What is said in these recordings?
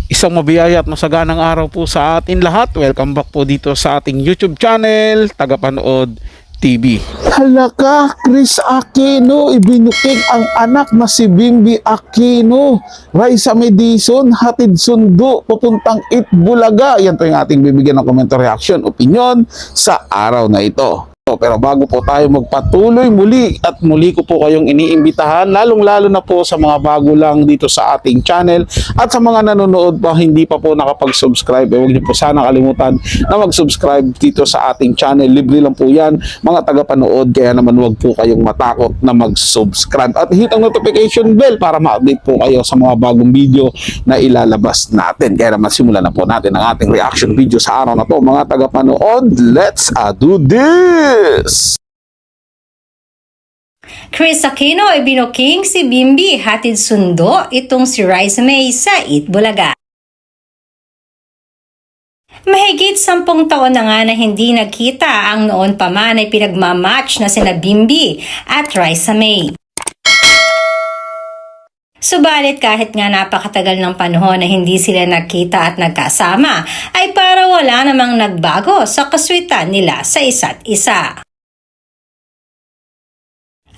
Isang mabiyaya at masaganang araw po sa atin lahat. Welcome back po dito sa ating YouTube channel, Tagapanood TV. Hala ka, Chris Aquino, ibinukid ang anak na si Bimby Aquino. Raisa Medison, hatid sundo, papuntang Itbulaga. Yan po yung ating bibigyan ng comment reaction, opinion sa araw na ito. Pero bago po tayo magpatuloy muli at muli ko po kayong iniimbitahan, lalong-lalo na po sa mga bago lang dito sa ating channel at sa mga nanonood pa hindi pa po nakapag-subscribe, huwag niyo po sana kalimutan na mag-subscribe dito sa ating channel. Libre lang po yan mga tagapanood, kaya naman huwag po kayong matakot na mag-subscribe at hit ang notification bell para ma-update po kayo sa mga bagong video na ilalabas natin. Kaya naman simulan na po natin ang ating reaction video sa araw na to mga tagapanood. Let's do this! Chris Aquino ay binuking si Bimby, hatid sundo itong si Raisa May sa Itbulaga. Mahigit 10 taon na nga na hindi nagkita ang noon pa man ay pinagmamatch na sina Bimby at Raisa May. Subalit kahit nga napakatagal ng panahon na hindi sila nagkita at nagkasama, ay para wala namang nagbago sa kaswitan nila sa isa't isa.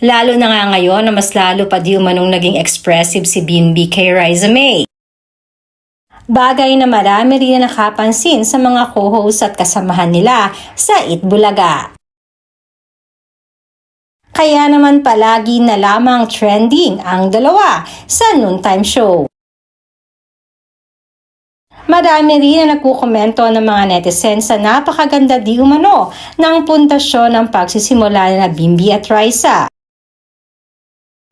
Lalo na nga ngayon na mas lalo pa di umanong naging expressive si Bimby kay Raisa May. Bagay na marami rin na nakapansin sa mga co-host at kasamahan nila sa Itbulaga. Kaya naman palagi na lamang trending ang dalawa sa noontime show. Marami rin na nagkukomento ng mga netizens sa napakaganda di umano ng puntasyon ng pagsisimula na Bimby at Raisa.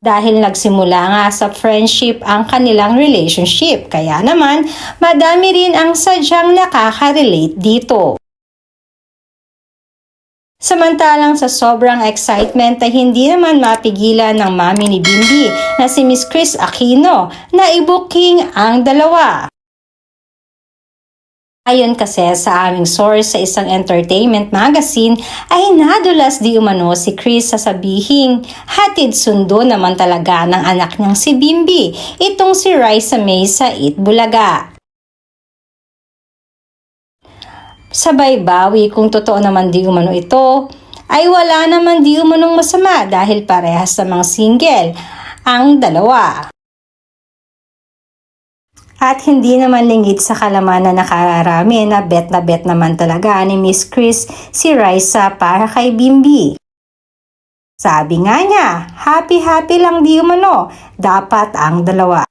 Dahil nagsimula nga sa friendship ang kanilang relationship, kaya naman madami rin ang sadyang nakaka-relate dito. Samantalang sa sobrang excitement ay hindi naman mapigilan ng mami ni Bimby na si Miss Chris Aquino na i-booking ang dalawa. Ayon kasi sa aming source sa isang entertainment magazine ay nadulas di umano si Chris sasabihin hatid sundo naman talaga ng anak niyang si Bimby, itong si Raisa May sa Itbulaga. Sabay bawi kung totoo naman di umano ito, ay wala naman di umanong masama dahil parehas namang single ang dalawa. At hindi naman lingid sa kalaman na nakararami na bet naman talaga ni Miss Chris si Raisa para kay Bimby. Sabi nga niya, happy lang di umano, dapat ang dalawa.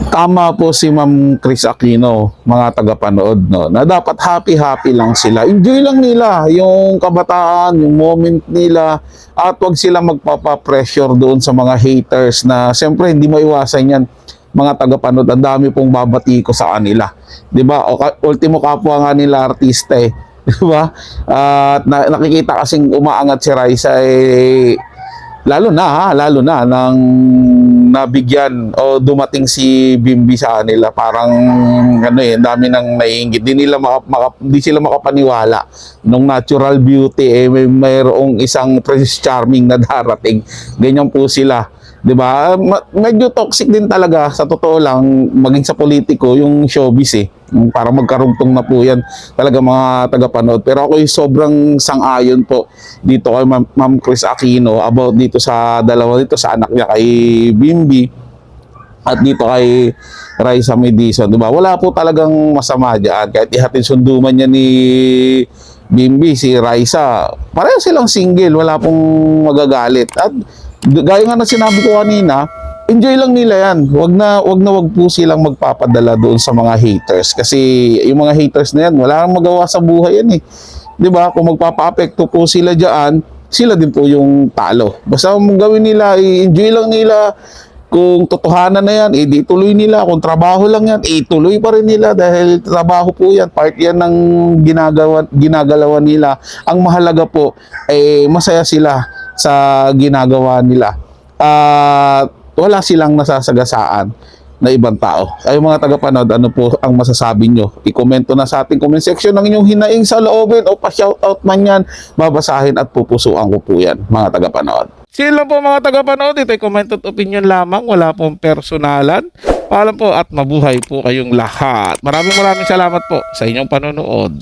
Tama po si Ma'am Chris Aquino, mga tagapanood, no, na dapat happy lang sila. Enjoy lang nila yung kabataan, yung moment nila, at wag sila magpapa-pressure doon sa mga haters na siyempre hindi maiwasan yan. Mga tagapanood, ang dami pong babati ko sa kanila. 'Di ba? Ultimo kapwa nga nila artista eh. 'Di ba? At nakikita kasing umaangat si Raisa eh, lalo na nang nabigyan o dumating si Bimby sa kanila, parang ano eh, dami nang naiinggit. Di sila makapaniwala nung natural beauty eh mayroong isang Prince Charming na darating. Ganyan po sila. 'Di ba? Medyo toxic din talaga sa totoo lang, maging sa politiko yung showbiz eh. Para magkarugtong na po yan talaga mga tagapanood. Pero ako yung sobrang sang-ayon po dito kay Ma'am Chris Aquino about dito sa dalawa dito, sa anak niya kay Bimby at dito kay Raisa Medison. 'Di ba? Wala po talagang masama diyan. Kahit ihatid sundo man niya ni Bimby si Raisa, pareho silang single, wala pong magagalit. At gaya nga na sinabi ko kanina, enjoy lang nila yan. Wag po silang magpapadala doon sa mga haters. Kasi yung mga haters na yan, wala nang magawa sa buhay yan eh. 'Di ba? Kung magpapa-apekto po sila diyan, sila din po yung talo. Basta mong gawin nila, enjoy lang nila. Kung totohanan na yan, di tuloy nila. Kung trabaho lang yan, tuloy pa rin nila dahil trabaho po yan. Part yan ng ginagalawan nila. Ang mahalaga po, masaya sila sa ginagawa nila. At wala silang nasasagasaan na ibang tao. Ay mga tagapanood, ano po ang masasabi nyo? I-komento na sa ating comment section ng inyong hinaing sa loobin o pa-shoutout man yan. Babasahin at pupusuan ko po yan, mga tagapanood. Sila po mga tagapanood, ito'y comment at opinion lamang, wala pong personalan. Paalam po at mabuhay po kayong lahat. Maraming salamat po sa inyong panonood.